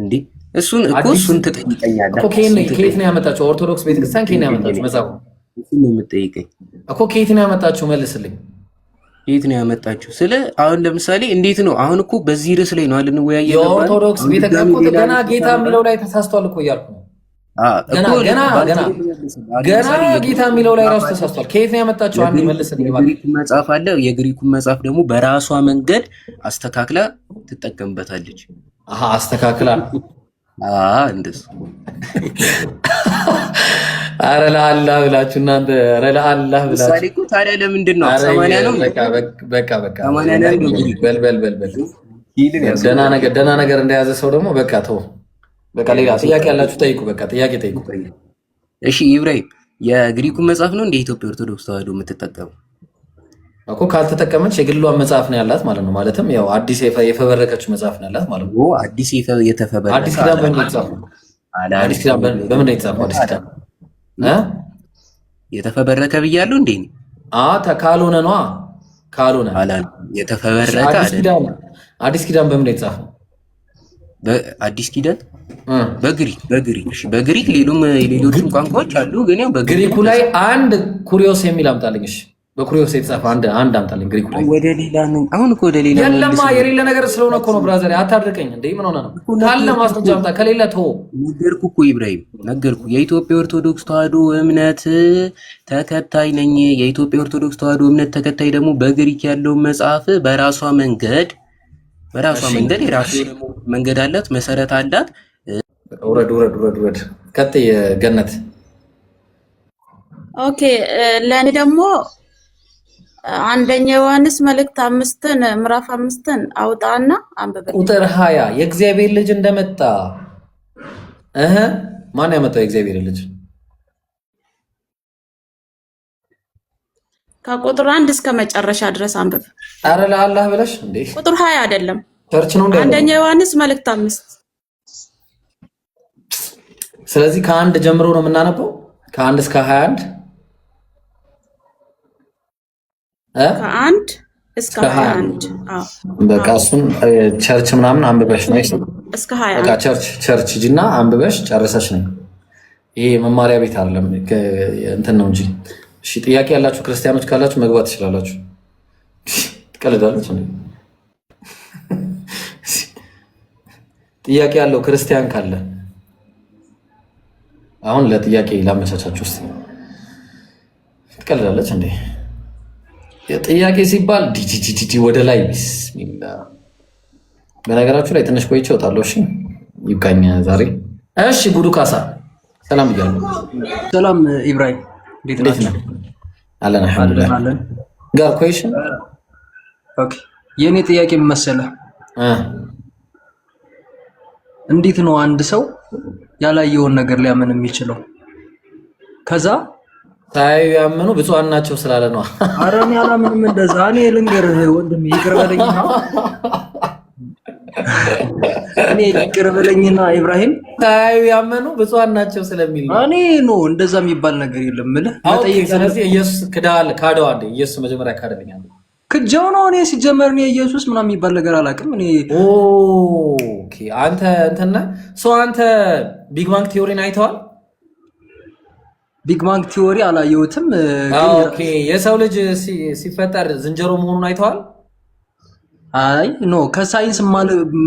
እንዴ እሱን እኮ እሱን ትጠይቀኛለህ እኮ። ከየት ነው ያመጣችሁ? ኦርቶዶክስ ቤተክርስቲያን ከየት ነው ያመጣችሁ መጽሐፉ? እሱን ነው የምትጠይቀኝ እኮ። ከየት ነው ያመጣችሁ? መልስልኝ። የት ነው ያመጣችሁ? ስለ አሁን ለምሳሌ እንዴት ነው አሁን እኮ በዚህ ርዕስ ላይ ነው አልንወያየ ነበር። የኦርቶዶክስ ቤተክርስቲያን ገና ጌታ የሚለው ላይ ተሳስቷል እኮ እያልኩ ነው። ገና ጌታ የሚለው ላይ ራሱ ተሳስቷል። ከየት ነው ያመጣችሁ? አንድ መልስልኝ። የግሪክ መጽሐፍ አለ። የግሪኩን መጽሐፍ ደግሞ በራሷ መንገድ አስተካክላ ትጠቀምበታለች። አስተካክላ እንደሱ አረ ለአላህ ብላችሁ እናንተ አረ ለአላህ ብላችሁ ታዲያ ለምንድን ነው 80 ነው? በቃ 80 ነው። ደህና ነገር እንደያዘ ሰው ደግሞ በቃ ተው። በቃ ሌላ ጥያቄ ያላችሁ ጠይቁ። በቃ ጥያቄ ጠይቁ። እሺ ኢብራሂም፣ የግሪኩን መጽሐፍ ነው እንደ ኢትዮጵያ ኦርቶዶክስ ተዋህዶ የምትጠቀመው? እኮ ካልተጠቀመች የግሏን መጽሐፍ ነው ያላት ማለት ነው። ማለትም ያው አዲስ የፈበረከችው መጽሐፍ ነው ያላት ማለት ነው። አዲስ የተፈበረከ አዲስ ኪዳን በምን የተጻፈው? አዲስ ኪዳን በምን የተጻፈው? አዲስ ኪዳን የተፈበረከ ብያለሁ እንዴ? ካልሆነ ነዋ። ካልሆነ የተፈበረከ አዲስ ኪዳን በምን የተጻፈው? አዲስ ኪዳን በግሪክ ሌሎችም ቋንቋዎች አሉ፣ ግን ያው በግሪኩ ላይ አንድ ኩሪዮስ የሚል አምጣልኝ። እሺ በኩሪዮስ የተጻፈ አንድ አምጣልኝ ግሪኩ ላይ። ወደ ሌላ ነው አሁን እኮ ወደ ሌላ የለማ የሌለ ነገር ስለሆነ እኮ ነው ብራዘር። አታድርቀኝ እንዴ! ምን ሆነ ነው? ካለ ማስረጃ አምጣ፣ ከሌለ ተው። ነገርኩ እኮ ኢብራሂም፣ ነገርኩ። የኢትዮጵያ ኦርቶዶክስ ተዋህዶ እምነት ተከታይ ነኝ። የኢትዮጵያ ኦርቶዶክስ ተዋህዶ እምነት ተከታይ ደግሞ በግሪክ ያለው መጽሐፍ በራሷ መንገድ የራሷ መንገድ አላት፣ መሰረት አላት። ውረድ ቀጥይ ገነት። ኦኬ ለእኔ ደግሞ አንደኛ ዮሐንስ መልእክት 5 ምዕራፍ 5 አውጣና አንብበ ቁጥር 20 የእግዚአብሔር ልጅ እንደመጣ ማን ያመጣው የእግዚአብሔር ልጅ? ከቁጥር 1 እስከ መጨረሻ ድረስ አንብብ። አረ ለአላህ ብለሽ እንዴ! ቁጥር 20 አይደለም ቸርች ነው እንዴ? አንደኛ ዮሐንስ መልእክት 5። ስለዚህ ከአንድ ጀምሮ ነው የምናነበው፣ ከ1 እስከ 21 ከ1 እስከ 21። በቃ እሱን ቸርች ምናምን አንብበሽ ነው እስከ 20 በቃ ቸርች ሂጂና አንብበሽ ጨርሰሽ ነው። ይሄ መማሪያ ቤት አይደለም እንትን ነው እንጂ። እሺ ጥያቄ ያላችሁ ክርስቲያኖች ካላችሁ መግባት ትችላላችሁ። ትቀልዳለች እንዴ? ጥያቄ ያለው ክርስቲያን ካለ አሁን ለጥያቄ ላመቻቻችሁ እስቲ። ትቀልዳለች እንዴ? ጥያቄ ሲባል ዲጂጂጂ ወደ ላይ ቢስሚላ። በነገራችሁ ላይ ትንሽ ቆይቼ እወጣለሁ። እሺ ይብቃኝ ዛሬ። እሺ ጉዱ ካሳ ሰላም ይያሉ። ሰላም ኢብራሂም፣ እንዴት ነህ? አለን አልሐምዱሊላህ። ጋር ኩዌሽን ኦኬ። የኔ ጥያቄ ምን መሰለህ? እንዴት ነው አንድ ሰው ያላየውን ነገር ሊያምን የሚችለው? ከዛ ታዩ ያመኑ ብፁዓን ናቸው ስላለ ነው። ኧረ እኔ አላምንም እንደዛ። እኔ ልንገርህ ወንድሜ ይቅር በለኝና ኢብራሂም ታዩ ያመኑ ብፁዓን ናቸው ስለሚል ነው። እኔ ነው እንደዛ የሚባል ነገር የለም እምልህ። ስለዚህ ኢየሱስ ካደዋ እንደ ኢየሱስ መጀመሪያ ካደለኛል ክጃው ነው። እኔ ሲጀመር እኔ ኢየሱስ ምናምን የሚባል ነገር አላውቅም። እኔ ኦኬ አንተ አንተ ቢግ ባንግ ቲዮሪን አይተዋል? ቢግ ባንግ ቲዮሪ አላየሁትም። ኦኬ የሰው ልጅ ሲፈጠር ዝንጀሮ መሆኑን አይተዋል? አይ ኖ ከሳይንስ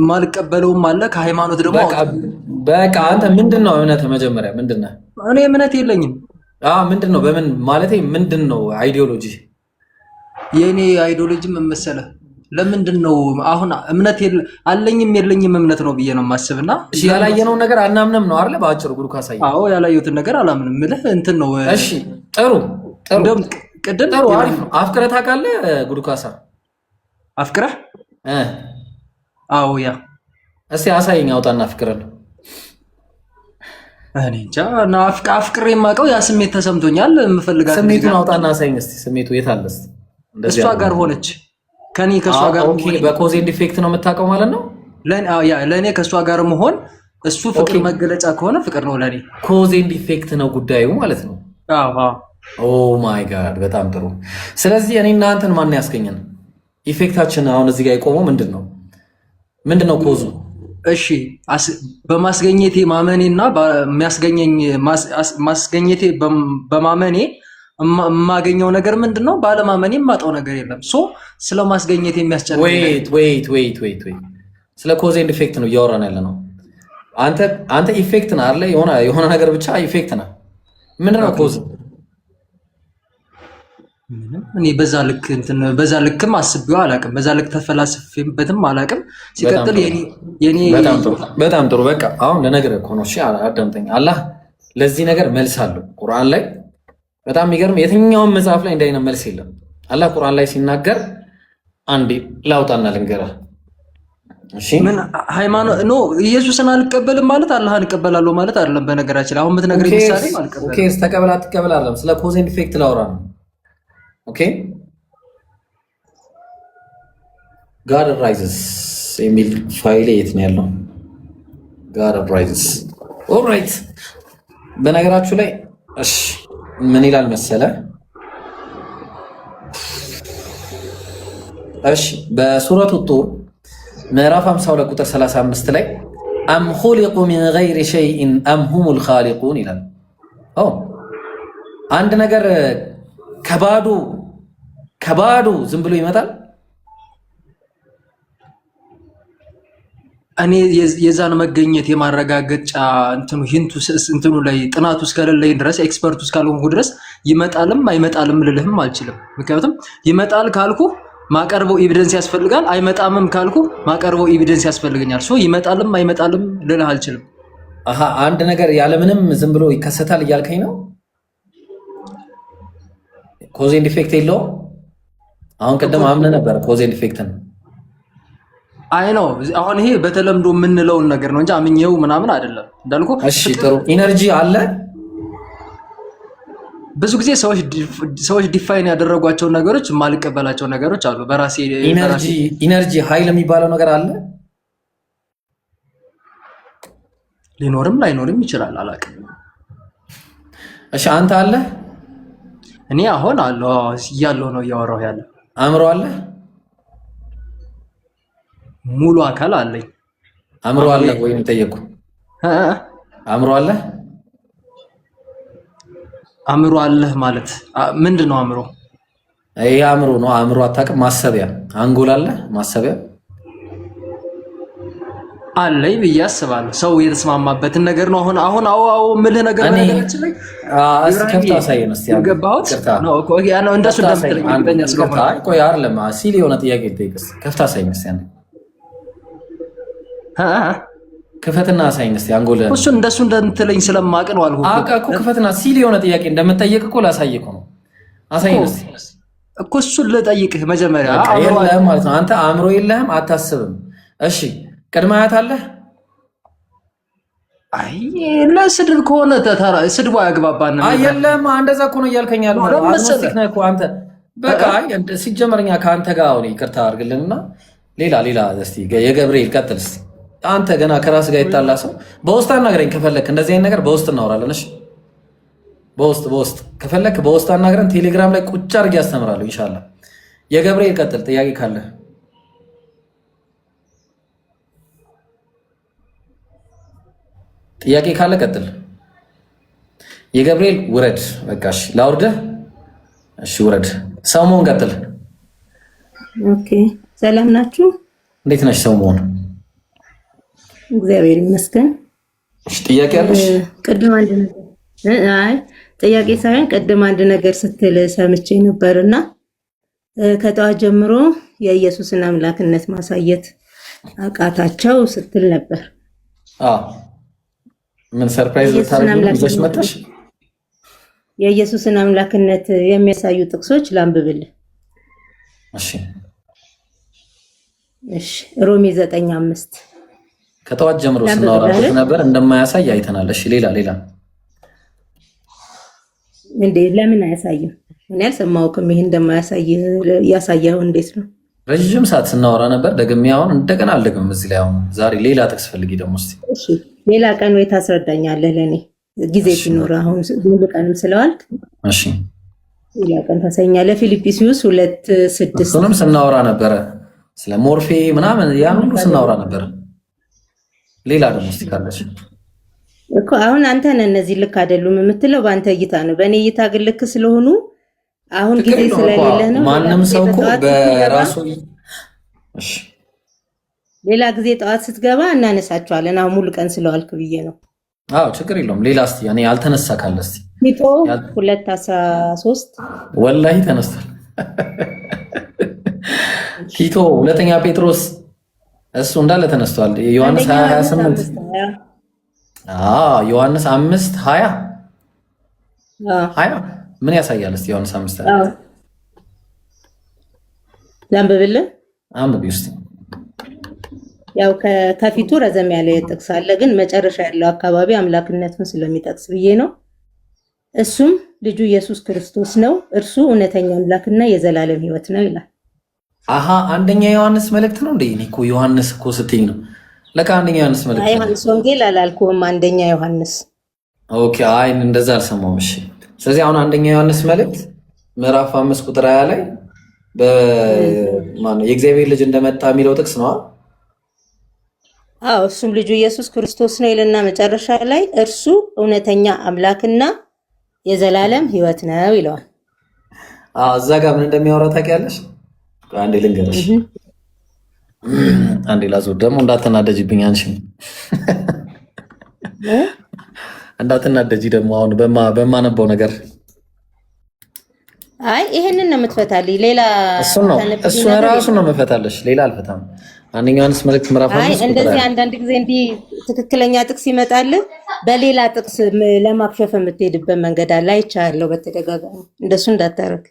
ማልቀበለውም አለ፣ ከሃይማኖት ደግሞ በቃ አንተ ምንድነው እምነት? መጀመሪያ ምንድነው? እኔ እምነት የለኝም። ምንድነው? በምን ማለቴ ምንድነው አይዲዮሎጂ? የኔ አይዲዮሎጂ ምን መሰለህ? ለምንድን ነው አሁን እምነት አለኝም የለኝም እምነት ነው ብዬ ነው የማስብና እሺ ያላየነው ነገር አናምንም ነው አይደል? ባጭሩ ጉዱ ካሳይ። አዎ ያላየሁትን ነገር አላምንም ምልህ እንትን ነው። እሺ ጥሩ ቅድም ጥሩ አሪፍ ነው። አፍቅረህ ታውቃለህ ጉዱ ካሳ? አፍቅረህ? አዎ ያ እስቲ አሳየኝ፣ አውጣና አፍቅረህ ነው። እኔ እንጃ አፍቅሬ የማውቀው ያ ስሜት ተሰምቶኛል። የምፈልጋት ስሜቱን አውጣና አሳየኝ እስቲ። ስሜቱ የት አለ? እሷ ጋር ሆነች ከኔ ከሷ ጋር። ኦኬ በኮዝ ኤንድ ኢፌክት ነው የምታውቀው ማለት ነው። ለኔ ከሷ ጋር መሆን እሱ ፍቅር መገለጫ ከሆነ ፍቅር ነው ለኔ። ኮዝ ኤንድ ኢፌክት ነው ጉዳዩ ማለት ነው። አዎ ኦ ማይ ጋድ በጣም ጥሩ። ስለዚህ እኔ እና አንተን ማን ያስገኘን? ኢፌክታችን አሁን እዚህ ጋር የቆመው ምንድነው ኮዙ? እሺ በማስገኘቴ ማመኔና ማስገኘቴ በማመኔ የማገኘው ነገር ምንድነው? ባለማመኔ የማጣው ነገር የለም። ስለ ማስገኘት የሚያስጨንቅ ዌይት ስለ ኮዝ ኤንድ ኢፌክት ነው እያወራን ያለ ነው። አንተ ኢፌክት ነህ አይደለ? የሆነ ነገር ብቻ ኢፌክት ነህ። ምንድነው ኮዝ? እኔ በዛ ልክም አስቤው አላውቅም። በዛ ልክ ተፈላስፌበትም አላውቅም። ሲቀጥል የኔ በጣም ጥሩ። በቃ አሁን ለነገር እኮ ነው። እሺ አዳምጠኝ። አላህ ለዚህ ነገር መልስ አለው ቁርአን ላይ። በጣም የሚገርም የትኛውም መጽሐፍ ላይ እንዳይነ መልስ የለም። አላህ ቁርአን ላይ ሲናገር አንዴ ላውጣና ልንገርህ። እሺ ምን ሃይማኖት ነው? ኢየሱስን አልቀበልም ማለት አላህን እቀበላለሁ ማለት አይደለም። በነገራችን አሁን የምትነግረኝ ምሳሌ አልቀበልም። ኦኬ ተቀበል አትቀበል አይደለም። ስለ ኮዝ ኤንድ ኢፌክት ላውራ ነው። ኦኬ ጋድ ራይዝስ የሚል ፋይል የት ነው ያለው? ጋድ ራይዝስ ኦልራይት። በነገራችሁ ላይ እሺ ምን ይላል መሰለ? እሺ በሱረቱ ጡር ምዕራፍ 52 ቁጥር 35 ላይ አም ኹሊቁ ሚን ገይሪ ሸይኢን አም ሁሙል ኻሊቁን ይላል። አንድ ነገር ከባዶ ዝም ብሎ ይመጣል? እኔ የዛን መገኘት የማረጋገጫ እንትኑ ላይ ጥናቱ እስከሌለኝ ድረስ ኤክስፐርቱ እስካልሆንኩ ድረስ ይመጣልም አይመጣልም ልልህም አልችልም። ምክንያቱም ይመጣል ካልኩ ማቀርበው ኤቪደንስ ያስፈልጋል፣ አይመጣምም ካልኩ ማቀርበው ኤቪደንስ ያስፈልገኛል። ይመጣልም አይመጣልም ልልህ አልችልም። አንድ ነገር ያለምንም ዝም ብሎ ይከሰታል እያልከኝ ነው? ኮዝ ኤንድ ኢፌክት የለውም? አሁን ቀደም አምነህ ነበር ኮዝ ኤንድ ኢፌክትን። አይ ነው አሁን ይሄ በተለምዶ የምንለውን ነገር ነው እንጂ አምኜው ምናምን አይደለም እንዳልኩ። እሺ ጥሩ። ኢነርጂ አለ። ብዙ ጊዜ ሰዎች ዲፋይን ያደረጓቸው ነገሮች የማልቀበላቸው ነገሮች አሉ። በራሴ ኢነርጂ ኃይል የሚባለው ነገር አለ። ሊኖርም ላይኖርም ይችላል፣ አላውቅም። እሺ አንተ አለ? እኔ አሁን እያለሁ ነው እያወራሁ ያለ። አእምሮ አለ? ሙሉ አካል አለኝ። አእምሮ አለ ወይ ነው ጠየቁ። አእምሮ አለ? አእምሮ አለህ ማለት ምንድን ነው? አእምሮ ይሄ አእምሮ ነው። አእምሮ አታውቅም? ማሰቢያ አንጎል አለ? ማሰቢያ አለኝ ብዬ አስባለሁ። ሰው የተስማማበትን ነገር ነው። አሁን አዎ የምልህ ነገር ነገራችን ላይ ከፍታ አሳየን እስቲ። ገባሁት ነው እኮ ያ ነው እንደሱ እንደምትለኝ እርግጠኛ ስለሆነ። ቆይ አይደለም ሲል የሆነ ጥያቄ ልጠይቅስ። ከፍታ አሳየን እስቲ አንዴ። ክፈትና አሳየን እስቲ አንጎል። እሱ እንደሱ እንደምትለኝ ስለማቅ ነው አልኩህ እኮ። ክፈትና ሲል የሆነ ጥያቄ እንደምትጠይቅ እኮ ላሳየህ እኮ ነው። አሳየን እስቲ እኮ። እሱን ልጠይቅህ መጀመሪያ። የለህም ማለት ነው አንተ አእምሮ የለህም፣ አታስብም። እሺ ቅድመ አያት አለህ? አይ ለስድብ ከሆነ ስድቡ አያግባባንም። አይ የለም እንደዛ እኮ ነው እያልከኝ ያለው። አግኖስቲክ ነህ እኮ አንተ። በቃ ሲጀመርኛ ከአንተ ጋር አሁን ይቅርታ አድርግልንና ሌላ እስቲ የገብርኤል ቀጥል እስቲ። አንተ ገና ከራስ ጋር ይጣላ ሰው በውስጥ አናግረኝ ከፈለክ። እንደዚህ አይነት ነገር በውስጥ እናወራለን። እሺ በውስጥ ከፈለክ በውስጥ አናግረን። ቴሌግራም ላይ ቁጭ አድርጌ ያስተምራለሁ ኢንሻአላህ። የገብርኤል ቀጥል ጥያቄ ካለ። ጥያቄ ካለ ቀጥል። የገብርኤል ውረድ። በቃ እሺ ላውርደህ። እሺ ውረድ። ሰሞን ቀጥል። ኦኬ ሰላም ናችሁ? እንዴት ነሽ ሰሞን? እግዚአብሔር ይመስገን። እሺ ጥያቄ አለሽ? ቅድም አንድ ነገር ጥያቄ ሳይሆን ቅድም አንድ ነገር ስትል ሰምቼ ነበርና ከጠዋት ጀምሮ የኢየሱስን አምላክነት ማሳየት አቃታቸው ስትል ነበር። ምን ሰርፕራይዝ ታደርጊ መጣሽ? የኢየሱስን አምላክነት የሚያሳዩ ጥቅሶች ላንብብልህ። እሺ ሮሜ 9:5 ከጠዋት ጀምሮ ስናወራበት ነበር እንደማያሳይ አይተናል። እሺ ሌላ እንዴ ለምን አያሳይም? እኔ አልሰማሁም። ይሄ እንደማያሳይ ያሳየው እንዴት ነው? ረጅም ሰዓት ስናወራ ነበር። ደግሜ አሁን እንደገና አልደግምም። እዚህ ላይ አሁን ዛሬ ሌላ ጥቅስ ፈልጊ ደግሞ እስቲ። እሺ ሌላ ቀን ወይ ታስረዳኛለህ ለኔ ጊዜ ሲኖር። አሁን ሙሉ ቀንም ስለዋልክ እሺ ሌላ ቀን ታሳኛለህ። ፊልጵስዩስ 2:6 እሱንም ስናወራ ነበረ። ስለ ሞርፌ ምናምን ያን ሁሉ ስናወራ ነበር። ሌላ ደግሞ እስቲ ካለሽ እኮ አሁን አንተ ነህ እነዚህ ልክ አይደሉም የምትለው በአንተ እይታ ነው። በእኔ እይታ ግን ልክ ስለሆኑ አሁን ጊዜ ስለሌለህ ነው። ማንም ሰው እኮ በራሱ እሺ፣ ሌላ ጊዜ ጠዋት ስትገባ እናነሳቸዋለን። አሁን ሙሉ ቀን ስለዋልክ ብዬ ነው። አዎ ችግር የለውም። ሌላ እስቲ እኔ ያልተነሳ ካለ እስቲ ቲቶ 2:13 ወላሂ ተነስቷል። ቲቶ ሁለተኛ ጴጥሮስ እሱ እንዳለ ተነስቷል። ዮሐንስ 28 ዮሐንስ 5:20 20 ምን ያሳያል? እስቲ ዮሐንስ 5:20 ላንብብልህ። አንብቢ ውስጥ ያው ከፊቱ ረዘም ያለ ጥቅስ አለ፣ ግን መጨረሻ ያለው አካባቢ አምላክነቱን ስለሚጠቅስ ብዬ ነው። እሱም ልጁ ኢየሱስ ክርስቶስ ነው፣ እርሱ እውነተኛ አምላክና የዘላለም ሕይወት ነው ይላል። አሃ አንደኛ ዮሐንስ መልእክት ነው እንዴ? እኔ እኮ ዮሐንስ እኮ ስትኝ ነው ለካ አንደኛ ዮሐንስ መልእክት ነው። ዮሐንስ ወንጌል አላልኩም፣ አንደኛ ዮሐንስ። ኦኬ አይ እንደዛ አልሰማሁም። እሺ ስለዚህ አሁን አንደኛ ዮሐንስ መልእክት ምዕራፍ 5 ቁጥር 20 ላይ በማን የእግዚአብሔር ልጅ እንደመጣ የሚለው ጥቅስ ነው። አዎ እሱም ልጁ ኢየሱስ ክርስቶስ ነው ይልና መጨረሻ ላይ እርሱ እውነተኛ አምላክና የዘላለም ሕይወት ነው ይለዋል። እዛ ጋር ምን እንደሚያወራ ታውቂያለሽ? አንዴ ልንገርሽ። አንዴ ላዞር ደግሞ እንዳትናደጂብኝ አንቺ እንዳትናደጂ ደግሞ አሁን በማነበው ነገር። አይ ይሄንን ነው የምትፈታልኝ። ሌላ እሱ ራሱ ነው የምፈታለሽ፣ ሌላ አልፈታም። አንደኛ ዮሐንስ መልእክት ምዕራፍ 5 እንደዚህ አንዳንድ ጊዜ እንዲህ ትክክለኛ ጥቅስ ይመጣል፣ በሌላ ጥቅስ ለማክሸፍ የምትሄድበት መንገድ አለ። አይቻለሁ በተደጋጋሚ። እንደሱ እንዳታረግ።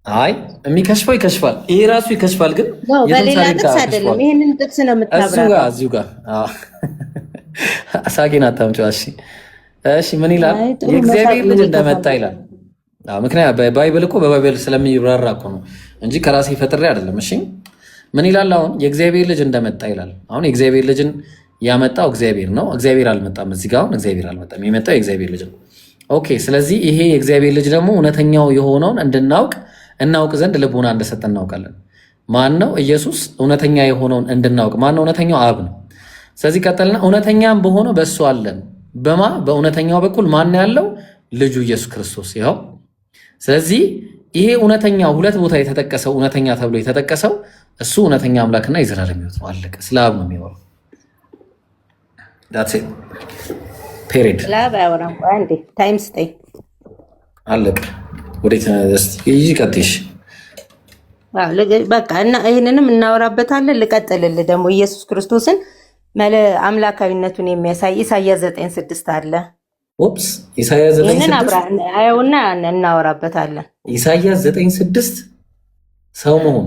አይ የሚከሽፈው ይከሽፋል፣ ይሄ ራሱ ይከሽፋል፣ ግን በሌላ ጥቅስ አይደለም። ይሄንን ጥቅስ ነው የምታብራራው። እዚሁ ጋር ሳቂን አታምጪው። እሺ ምን ይላል? የእግዚአብሔር ልጅ እንደመጣ ይላል። ምክንያት ባይብል እኮ በባይብል ስለሚብራራ እኮ ነው እንጂ ከራሴ ፈጥሬ አይደለም። እሺ ምን ይላል? አሁን የእግዚአብሔር ልጅ እንደመጣ ይላል። አሁን የእግዚአብሔር ልጅን ያመጣው እግዚአብሔር ነው። እግዚአብሔር አልመጣም። እዚህ ጋር አሁን እግዚአብሔር አልመጣም፣ የመጣው የእግዚአብሔር ልጅ ነው። ኦኬ ስለዚህ ይሄ የእግዚአብሔር ልጅ ደግሞ እውነተኛው የሆነውን እናውቅ ዘንድ ልቡና እንደሰጠ እናውቃለን። ማን ነው? ኢየሱስ እውነተኛ የሆነውን እንድናውቅ። ማን ነው እውነተኛው? አብ ነው። ስለዚህ ቀጠልና እውነተኛም በሆነው በእሱ አለን። በእውነተኛው በኩል ማን ያለው? ልጁ ኢየሱስ ክርስቶስ። ይኸው ስለዚህ ይሄ እውነተኛው ሁለት ቦታ የተጠቀሰው እውነተኛ ተብሎ የተጠቀሰው እሱ እውነተኛ አምላክና የዘላለም ሕይወት ነው። አለቀ። ስለ አብ ነው የሚወራው። ዳትስ ኢት ፔሪድ። ለአብ አያወራም። አንዴ ታይም ስጠኝ። አለቀ። ወዴት ይቀጥሽ? በቃ እና ይህንንም እናወራበታለን። ልቀጥልልህ ደግሞ ኢየሱስ ክርስቶስን አምላካዊነቱን የሚያሳይ ኢሳያስ 9:6 አለ። ኦፕስ ኢሳያስ 9:6 አየውና እናወራበታለን። ኢሳያስ 9:6 ሰው መሆኑ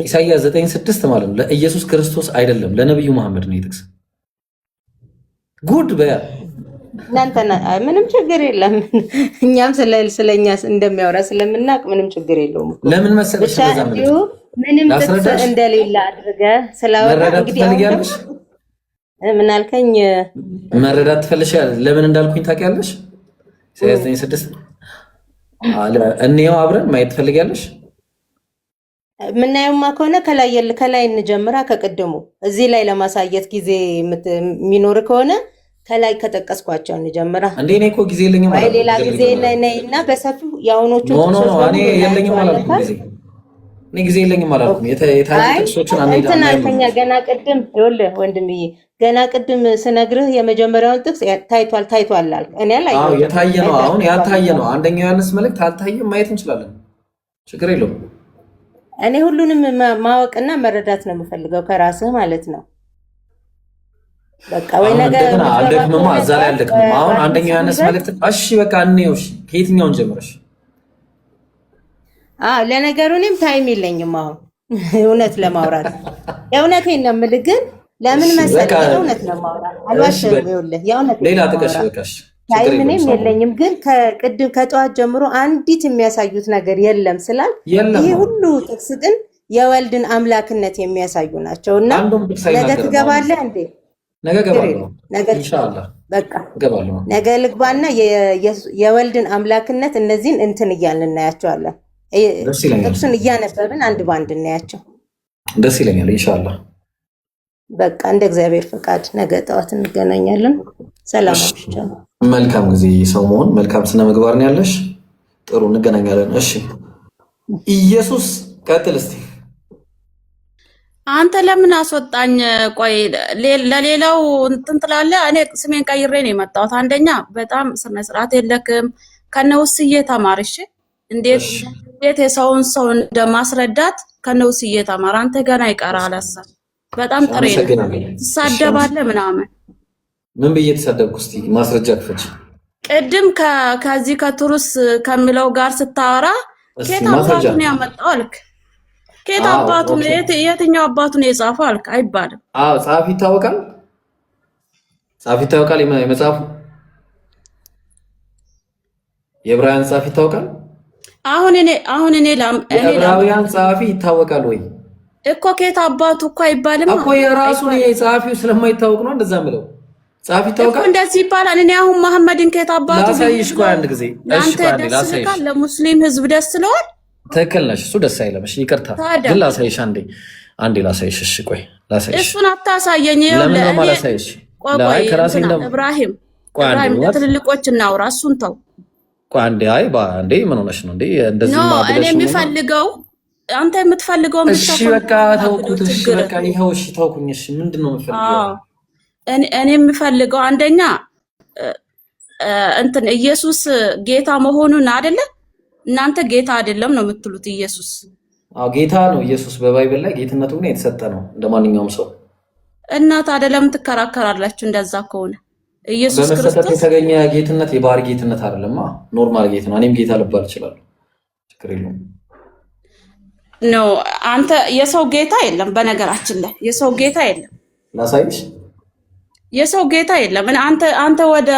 ኢሳያስ 9:6 ማለት ነው ለኢየሱስ ክርስቶስ አይደለም ለነብዩ መሐመድ ነው የጥቅስ ጉድ በያ እናንተ ምንም ችግር የለም። እኛም ስለኛ እንደሚያወራ ስለምናውቅ ምንም ችግር የለውም። ለምን መሰለሽ ምንም ጥቅስ እንደሌለ አድርገህ ስላወራ እንግዲህ ምን አልከኝ? መረዳት ትፈልሻለሽ? ለምን እንዳልኩኝ ታውቂያለሽ? ኢሳያስ 9:6 እንየው አብረን ማየት ትፈልጊያለሽ? ምናየውማ ከሆነ ከላይ እንጀምራ። ከቅድሙ እዚህ ላይ ለማሳየት ጊዜ የሚኖር ከሆነ ከላይ ከጠቀስኳቸው እንጀምራ። እንዴ እኔ እኮ ጊዜ የለኝም ማለት ሌላ ጊዜ እና በሰፊው የአሁኖቹ እኔ የለኝም አላልኩም። ጊዜ የለኝም አላልኩም። ጥቅሶችን እንትን አልከኛ ገና ቅድም። ይኸውልህ ወንድምዬ ገና ቅድም ስነግርህ የመጀመሪያውን ጥቅስ ታይቷል አልክ። እኔ አላየሁም። የታየ ነው። አሁን ያልታየ ነው። አንደኛ ዮሐንስ መልእክት አልታየም፣ ማየት እንችላለን። ችግር የለውም። እኔ ሁሉንም ማወቅና መረዳት ነው የምፈልገው ከራስህ ማለት ነው። በቃ ወይ ነገር አልደክምማ፣ እዛ ላይ አልደክምም። አሁን አንደኛ ዮሐንስ መልእክት እሺ፣ በቃ እንየው። እሺ ከየትኛውን ጀምረሽ? ለነገሩ እኔም ታይም የለኝም አሁን እውነት ለማውራት የእውነቴን ነው የምልህ። ግን ለምን መሰለህ የእውነት ነው የማውራት አልዋሽም። ይኸውልህ የእውነት ሌላ ጥቀሽ በቃሽ። ታይም እኔም የለኝም። ግን ከጠዋት ጀምሮ አንዲት የሚያሳዩት ነገር የለም ስላል ይሄ ሁሉ ጥቅስ ግን የወልድን አምላክነት የሚያሳዩ ናቸው። እና ነገ ትገባለህ እንዴ? ነገ ገባለሁ ኢንሻአላህ። በቃ ገባለሁ። ነገ ልግባና የወልድን አምላክነት እነዚህን እንትን እያልን እናያቸዋለን። ጥቅሱን እያነበብን አንድ ባንድ እናያቸው። ደስ ይለኛል ኢንሻአላህ። በቃ እንደ እግዚአብሔር ፈቃድ ነገ ጠዋት እንገናኛለን። ሰላም አምሽቻለሁ። መልካም ጊዜ። ሰው መሆን መልካም ስነ ምግባር ነው ያለሽ። ጥሩ እንገናኛለን። እሺ ኢየሱስ ቀጥል እስቲ። አንተ ለምን አስወጣኝ? ቆይ ለሌላው እንትን ትላለህ። እኔ ስሜን ቀይሬ ነው የመጣሁት። አንደኛ በጣም ስነ ስርዓት የለክም። ከነውስዬ ተማርሽ። እንዴት የሰውን ሰው እንደማስረዳት ከነውስዬ ተማር። አንተ ገና ይቀራል ሀሳብ። በጣም ጥሬ ነው። ትሳደባለህ ምናምን። ምን ብዬ ተሳደብኩ? እስቲ ማስረጃ ክፈች። ቅድም ከዚህ ከቱሩስ ከሚለው ጋር ስታወራ ከየት አባቱን ያመጣው አልክ። ከየት አባቱን የትኛው አባቱን የጻፈው አልክ። አይባልም። አዎ ጻፊ ይታወቃል። ጻፊ ይታወቃል። የመጽሐፉ የዕብራውያን ጻፊ ይታወቃል። አሁን እኔ የዕብራውያን ጻፊ ይታወቃል ወይ እኮ ከየት አባቱ እኮ አይባልም እኮ የራሱ ጻፊው ስለማይታወቅ ነው እንደዛ ምለው። ጻፊ ይታወቃል እንደዚህ ይባላል። እኔ አሁን መሐመድን ከየት አባቱ ላሳይሽ ቆይ አንድ ጊዜ። እሺ ቆይ ላሳይሽ። ለሙስሊም ህዝብ ደስ ስለዋል ትክክል ነሽ። እሱ ደስ አይለም። እሺ ይቅርታ ግን ላሳይሽ አንዴ ላሳይሽ። እሺ ቆይ ላሳይሽ። እሱን አታሳየኝ። ለምን ነው ማላሳይሽ? ቆይ ከራሴ ኢብራሂም ትልልቆች እናውራ። እሱን ተው። ቆይ አንዴ ምን ሆነሽ ነው እንዴ እንደዚህ ማብለሽ ነው? እኔ የምፈልገው አንተ የምትፈልገው ምን ተፈጠረ? እሺ በቃ ተውኩት። እሺ በቃ ይኸው። እሺ ተውኩኝ። እሺ ምንድነው የምፈልገው? እኔ የምፈልገው አንደኛ እንትን ኢየሱስ ጌታ መሆኑን አይደለ? እናንተ ጌታ አይደለም ነው የምትሉት። ኢየሱስ ጌታ ነው። ኢየሱስ በባይብል ላይ ጌትነቱ ግን የተሰጠ ነው እንደማንኛውም ሰው። እናት አይደለም ትከራከራላችሁ? እንደዛ ከሆነ ኢየሱስ ክርስቶስ የተገኘ ጌትነት የባህሪ ጌትነት አይደለም፣ ኖርማል ጌት ነው። እኔም ጌታ ልባል እችላለሁ፣ ችግር የለውም። ኖ አንተ የሰው ጌታ የለም። በነገራችን ላይ የሰው ጌታ የለም። ላሳይሽ። የሰው ጌታ የለም። አንተ ወደ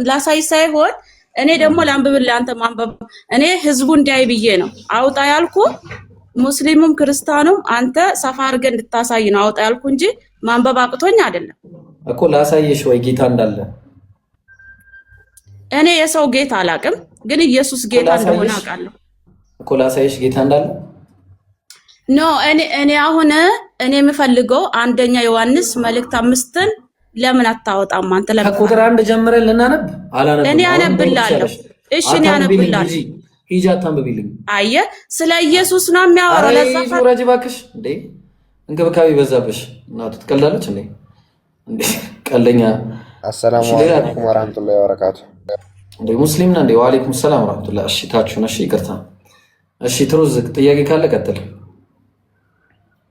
ላሳይሽ ሳይሆን እኔ ደግሞ ላንብብልህ። አንተ ማንበብ እኔ ህዝቡ እንዲያይ ብዬ ነው አውጣ ያልኩ። ሙስሊሙም ክርስቲያኑም አንተ ሰፋ አድርገህ እንድታሳይ ነው አውጣ ያልኩ እንጂ ማንበብ አቅቶኝ አይደለም እኮ። ላሳይሽ ወይ ጌታ እንዳለ። እኔ የሰው ጌታ አላውቅም፣ ግን ኢየሱስ ጌታ እንደሆነ አውቃለሁ እኮ። ላሳይሽ ጌታ እንዳለ። ኖ እኔ አሁን እኔ የምፈልገው አንደኛ ዮሐንስ መልእክት 5ን ለምን አታወጣም አንተ? ለምን ከቁጥር 1 ጀምረን ልናነብ? አላነብም። እኔ አነብላለሁ። እሺ እኔ አነብላለሁ። ሂጂ አታንብቢልኝ። አየህ ስለ ኢየሱስ ነው የሚያወራው። ለዛ ሱራጅ ባክሽ እንዴ እንክብካቤ በዛብሽ። እናቱ ትቀላለች እንዴ ቀልደኛ። አሰላሙ አለይኩም ወራህመቱላሂ ወበረካቱ። እንዴ ሙስሊም ነህ እንዴ? ወአለይኩም ሰላም ወራህመቱላሂ። እሺ ታችሁን። እሺ ይቅርታ። እሺ ትሩዝ ጥያቄ ካለ ቀጥል።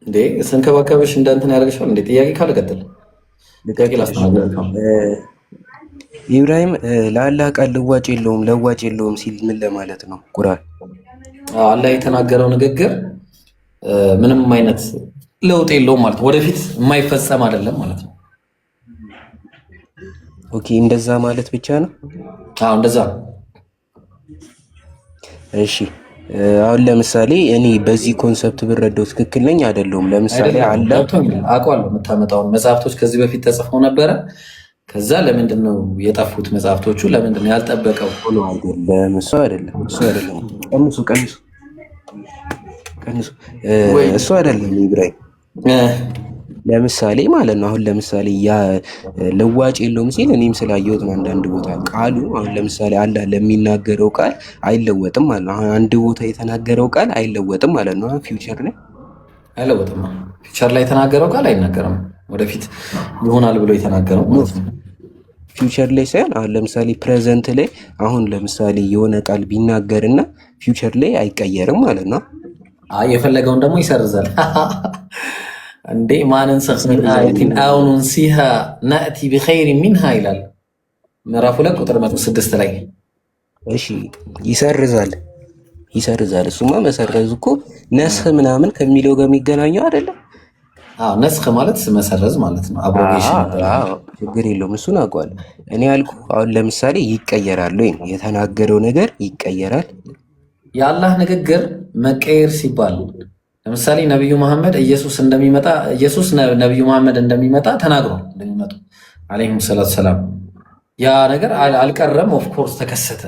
እንዴ ስንከባከብሽ እንዳንተን ያደርግሻል እንዴ? ጥያቄ ካለ ቀጥል። ኢብራሂም ለአላህ ቃል ልዋጭ የለውም ለዋጭ የለውም ሲል ምን ለማለት ነው? ቁርአን አላህ የተናገረው ንግግር ምንም አይነት ለውጥ የለውም ማለት ወደፊት የማይፈጸም አይደለም ማለት ነው። ኦኬ እንደዛ ማለት ብቻ ነው? አዎ እንደዛ ነው። እሺ አሁን ለምሳሌ እኔ በዚህ ኮንሰፕት ብረዳው ትክክል ነኝ አይደለሁም? ለምሳሌ አለ አውቀዋለሁ የምታመጣውን መጽሐፍቶች ከዚህ በፊት ተጽፈው ነበረ። ከዛ ለምንድን ነው የጠፉት መጽሐፍቶቹ? ለምንድን ነው ያልጠበቀው? አይደለም እሱ አይደለም ቀንሱ እሱ አይደለም ኢብራሂም። ለምሳሌ ማለት ነው አሁን ለምሳሌ ያ ልዋጭ የለውም ሲል እኔም ስላየሁት ነው። አንዳንድ ቦታ ቃሉ አሁን ለምሳሌ አላህ ለሚናገረው ቃል አይለወጥም ማለት ነው። አሁን አንድ ቦታ የተናገረው ቃል አይለወጥም ማለት ነው። ፊውቸር ላይ አይለወጥም። ፊውቸር ላይ የተናገረው ቃል አይናገርም። ወደፊት ይሆናል ብሎ የተናገረው ማለት ነው። ፊውቸር ላይ ሳይሆን አሁን ለምሳሌ ፕሬዘንት ላይ አሁን ለምሳሌ የሆነ ቃል ቢናገርና ፊውቸር ላይ አይቀየርም ማለት ነው። የፈለገውን ደግሞ ይሰርዛል። እንዴ ማንን ሰክሚን አያቲን አው ኑንሲሃ ናእቲ ቢኸይር ሚንሃ ይላል ምዕራፍ 2 ቁጥር 6 ላይ። እሺ ይሰርዛል። እሱማ መሰረዝ እኮ ነስኽ ምናምን ከሚለው ጋር የሚገናኘው አይደለም? አዎ ነስኽ ማለት መሰረዝ ማለት ነው። አብሮጌሽን። አዎ ችግር የለውም እሱን አውቀዋለሁ። እኔ ያልኩ አሁን ለምሳሌ ይቀየራል ወይ የተናገረው ነገር ይቀየራል። የአላህ ንግግር መቀየር ሲባል ለምሳሌ ነብዩ መሐመድ ኢየሱስ ነብዩ መሐመድ እንደሚመጣ ተናግሯል። እንደሚመጡ አለይሂ ሰላም ያ ነገር አልቀረም። ኦፍ ኮርስ ተከሰተ።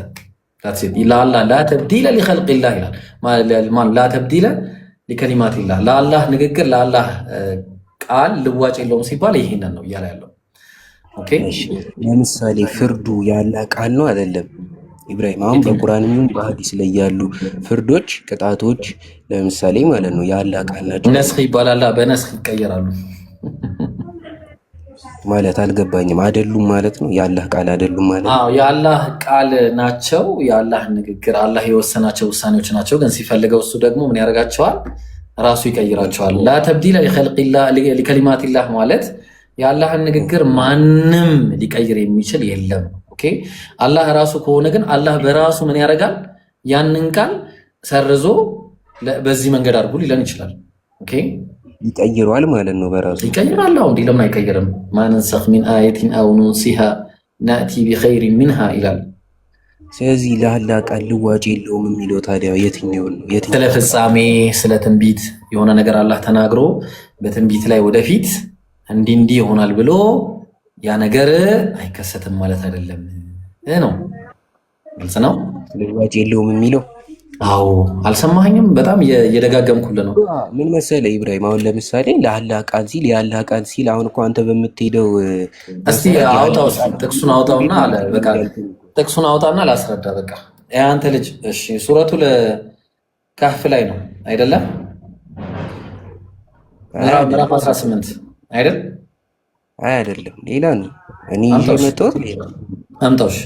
ላ ተብዲለ ሊኸልቂላህ ይላል። ላ ተብዲለ ሊከሊማቲላህ። ለአላህ ንግግር ለአላህ ቃል ልዋጭ የለውም ሲባል ይሄንን ነው እያለ ያለው። ኦኬ ለምሳሌ ፍርዱ የአላህ ቃል ነው አይደለም ኢብራሂም? አሁን በቁርአንም ይሁን በሐዲስ ላይ ያሉ ፍርዶች፣ ቅጣቶች ለምሳሌ ማለት ነው የአላህ ቃል ናቸው። ነስኽ ይባላል። በነስኽ ይቀየራሉ ማለት አልገባኝም። አይደሉም ማለት ነው የአላህ ቃል አይደሉም ማለት ነው? አዎ የአላህ ቃል ናቸው። የአላህ ንግግር አላህ የወሰናቸው ውሳኔዎች ናቸው። ግን ሲፈልገው እሱ ደግሞ ምን ያደርጋቸዋል? ራሱ ይቀይራቸዋል። ላ ተብዲለ ሊከሊማቲላህ ማለት የአላህን ንግግር ማንም ሊቀይር የሚችል የለም። ኦኬ አላህ ራሱ ከሆነ ግን አላህ በራሱ ምን ያደርጋል? ያንን ቃል ሰርዞ በዚህ መንገድ አድርጉ ሊለን ይችላል። ኦኬ ይቀይረዋል ማለት ነው በራሱ ይቀይራል። እንዲህ ለምን አይቀይርም? ማንንሰኽ ሚን አየቲን አው ኑንሲሃ ናእቲ ቢኸይሪን ሚንሃ ይላል። ስለዚህ ለአላህ ቃል ልዋጭ የለውም የሚለው ታዲያ የትኛው ነው? ስለ ፍጻሜ፣ ስለ ትንቢት የሆነ ነገር አላህ ተናግሮ በትንቢት ላይ ወደፊት እንዲህ ይሆናል ብሎ ያ ነገር አይከሰትም ማለት አይደለም ነው። ግልጽ ነው። ልዋጭ የለውም የሚለው አዎ አልሰማኸኝም? በጣም እየደጋገምኩልህ ነው። ምን መሰለህ ኢብራሂም፣ አሁን ለምሳሌ ለአላህ ቃል ሲል የአላህ ቃል ሲል አሁን እኮ አንተ በምትሄደው እስቲ አውጣው፣ ጥቅሱን አውጣውና አለ በቃ ጥቅሱን አውጣና ላስረዳ። በቃ አንተ ልጅ እሺ፣ ሱረቱ ለካህፍ ላይ ነው አይደለም? ምዕራፍ 18 አይደል? አይ አይደለም፣ ሌላ ነው። እኔ የመጣሁት ሌላ አምጣውሽ።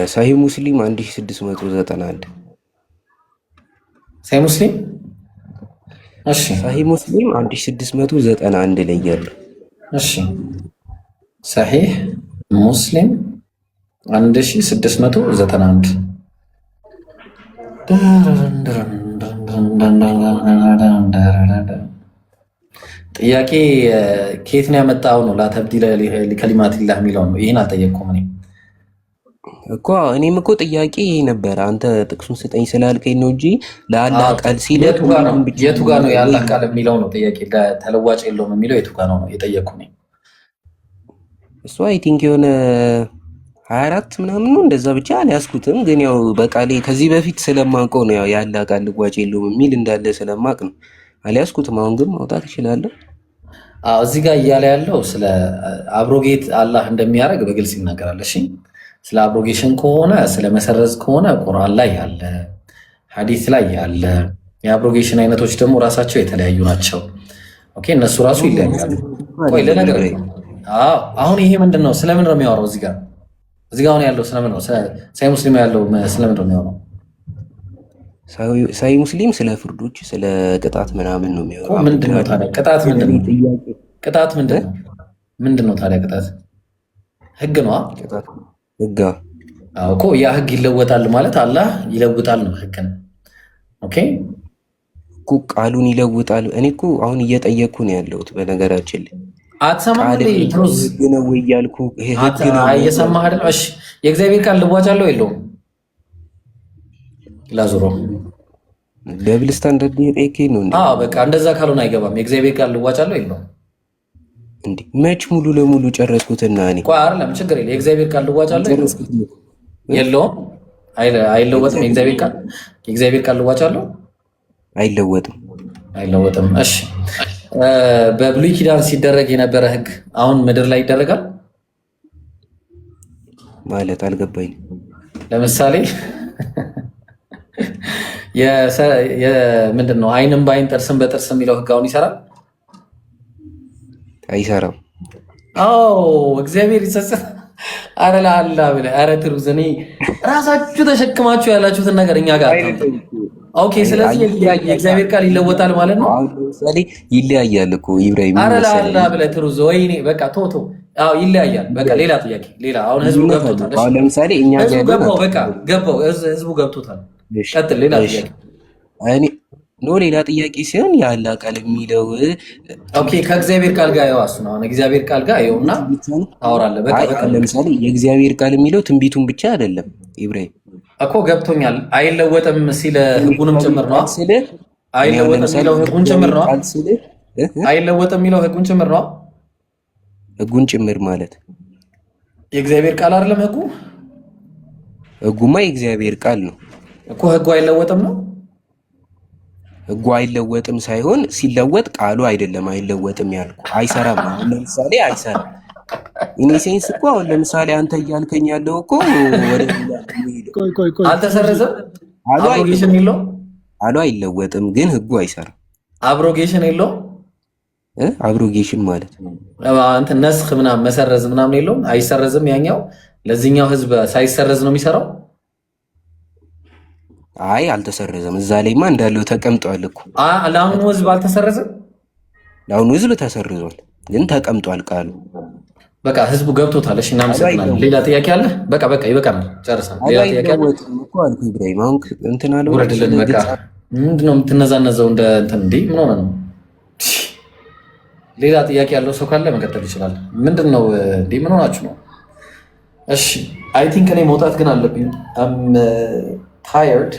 ሳሂህ ሙስሊም 1691 ሳሂህ ሙስሊም እሺ፣ ሳሂህ ሙስሊም 1691 ላይ ያለው እሺ፣ ሳሂህ ሙስሊም 1691 ጥያቄ ከየት ነው ያመጣው? ነው ላተብዲለ ሊከሊማቲላህ የሚለው ነው። ይህን አልጠየቅኩም እኔ እኮ። እኔም እኮ ጥያቄ ነበር፣ አንተ ጥቅሱን ስጠኝ ስላልከኝ ነው እንጂ ለአላህ ቃል ሲል የቱ ጋ ነው የአላህ ቃል የሚለው ነው ጥያቄ። ተለዋጭ የለውም የሚለው የቱ ጋ ነው የጠየቅኩ እኔ። እሱ አይ ቲንክ የሆነ 24 ምናምን ነው እንደዛ፣ ብቻ አልያዝኩትም። ግን ያው በቃሌ ከዚህ በፊት ስለማውቀው ነው ያው የአላህ ቃል ልዋጭ የለውም የሚል እንዳለ ስለማቅ ነው አልያዝኩትም። አሁን ግን ማውጣት እችላለሁ። እዚህ ጋር እያለ ያለው ስለ አብሮጌት አላህ እንደሚያደርግ በግልጽ ይናገራል። እሺ ስለ አብሮጌሽን ከሆነ ስለ መሰረዝ ከሆነ ቁርአን ላይ ያለ፣ ሐዲስ ላይ ያለ። የአብሮጌሽን አይነቶች ደግሞ ራሳቸው የተለያዩ ናቸው። ኦኬ እነሱ ራሱ ይለያያሉ። ቆይ ለነገር አሁን ይሄ ምንድን ነው? ስለምን ነው የሚያወራው? እዚህ ጋር አሁን ያለው ስለምን ነው? ሳሂህ ሙስሊም ያለው ስለምን ነው የሚያወራው? ሳሂህ ሙስሊም ስለ ፍርዶች፣ ስለ ቅጣት ምናምን ነው የሚያወራው። ምንድን ነው ታዲያ ቅጣት? ቅጣት ምንድን ነው ታዲያ? ቅጣት ህግ ነው። ህግ እኮ ያ ህግ ይለወጣል ማለት አላህ ይለውጣል ነው ህግን። ኦኬ እኮ ቃሉን ይለውጣል። እኔ እኮ አሁን እየጠየቅኩ ነው ያለሁት በነገራችን ላይ አትሰማም እንዴ? ህግ ነው ወይ እያልኩ ህግ ነው እየሰማህ አይደለም? እሺ የእግዚአብሔር ቃል ልዋጭ አለው የለውም? ላዙሮ ደብል ስታንዳርድ የጠየቀኝ ነው እንዴ? በቃ እንደዛ ካልሆነ አይገባም። የእግዚአብሔር ቃል ልዋጭ አለው የለውም? እንዴ መች ሙሉ ለሙሉ ጨረስኩትና እኔ ቆይ አይደለም ችግር የለም። የእግዚአብሔር ቃል ልዋጭ አለው የለውም? አይለወጥም። የእግዚአብሔር ቃል ልዋጭ አለው አይለወጥም። እሺ በብሉይ ኪዳን ሲደረግ የነበረ ህግ አሁን ምድር ላይ ይደረጋል ማለት አልገባኝም። ለምሳሌ ምንድን ነው አይንም በአይን ጥርስም በጥርስ የሚለው ህግ አሁን ይሰራል አይሰራም? እግዚአብሔር ይጸጽት። አረ ለአላ ብለህ አረ ትሩዝ እኔ ራሳችሁ ተሸክማችሁ ያላችሁትን ነገር እኛ ጋር ኦኬ። ስለዚህ የእግዚአብሔር ቃል ይለወጣል ማለት ነው። ለምሳሌ ይለያያል እኮ ኢብራሂም። አረ ለአላ ብለህ ትሩዝ ወይኔ በቃ ቶቶ ይለያያል። በቃ ሌላ ጥያቄ ሌላ አሁን ህዝቡ ገብቶታል። አሁን ለምሳሌ እኛ ገባው በቃ ገባው ህዝቡ ገብቶታል። ቀጥል ሌላ ጥያቄ ሌላ ጥያቄ ሲሆን የአላህ ቃል የሚለው ኦኬ ከእግዚአብሔር ቃል ጋር ያዋሱ ነው። አሁን እግዚአብሔር ቃል ጋር ይኸውና ታወራለህ። በቃ ለምሳሌ የእግዚአብሔር ቃል የሚለው ትንቢቱን ብቻ አይደለም ኢብራሂም እኮ ገብቶኛል። አይለወጥም ሲል ህጉንም ጭምር ነው። አይለወጥም የሚለው ህጉን ጭምር ነው። አይለወጥም የሚለው ህጉን ጭምር ነው። ህጉን ጭምር ማለት የእግዚአብሔር ቃል አይደለም ህጉ? ህጉማ የእግዚአብሔር ቃል ነው እኮ ህጉ አይለወጥም ነው። ህጉ አይለወጥም ሳይሆን ሲለወጥ ቃሉ አይደለም አይለወጥም ያልኩ አይሰራም። አሁን ለምሳሌ አይሰራም። ኢኔሴንስ እኮ አሁን ለምሳሌ አንተ እያልከኝ ያለው እኮ ወደ አልተሰረዘም። አብሮጌሽን የለውም። ቃሉ አይለወጥም ግን ህጉ አይሰራም። አብሮጌሽን የለውም። አብሮጌሽን ማለት አንተ ነስኽ ምናምን መሰረዝ ምናምን የለውም። አይሰረዝም። ያኛው ለዚህኛው ህዝብ ሳይሰረዝ ነው የሚሰራው። አይ አልተሰረዘም። እዛ ላይማ እንዳለው ተቀምጧል እኮ። ለአሁኑ ህዝብ አልተሰረዘም። ለአሁኑ ህዝብ ተሰርዟል ግን ተቀምጧል ቃሉ። በቃ ህዝቡ ገብቶታል። እሺ እናመሰግናለን። ሌላ ጥያቄ አለ? በቃ ይበቃናል፣ ጨርሰናል። ሌላ ጥያቄ አለ እኮ አልኩ ኢብራሂም። አሁን እንትን አለ ወረድልን። በቃ ምንድነው የምትነዛነዘው እንደ እንትን እንዴ? ምን ሆነ ነው? ሌላ ጥያቄ ያለው ሰው ካለ መቀጠል ይችላል። ምንድነው እንዴ? ምን ሆናችሁ ነው? እሺ አይ ቲንክ እኔ መውጣት ግን አለብኝ። አም ታየርድ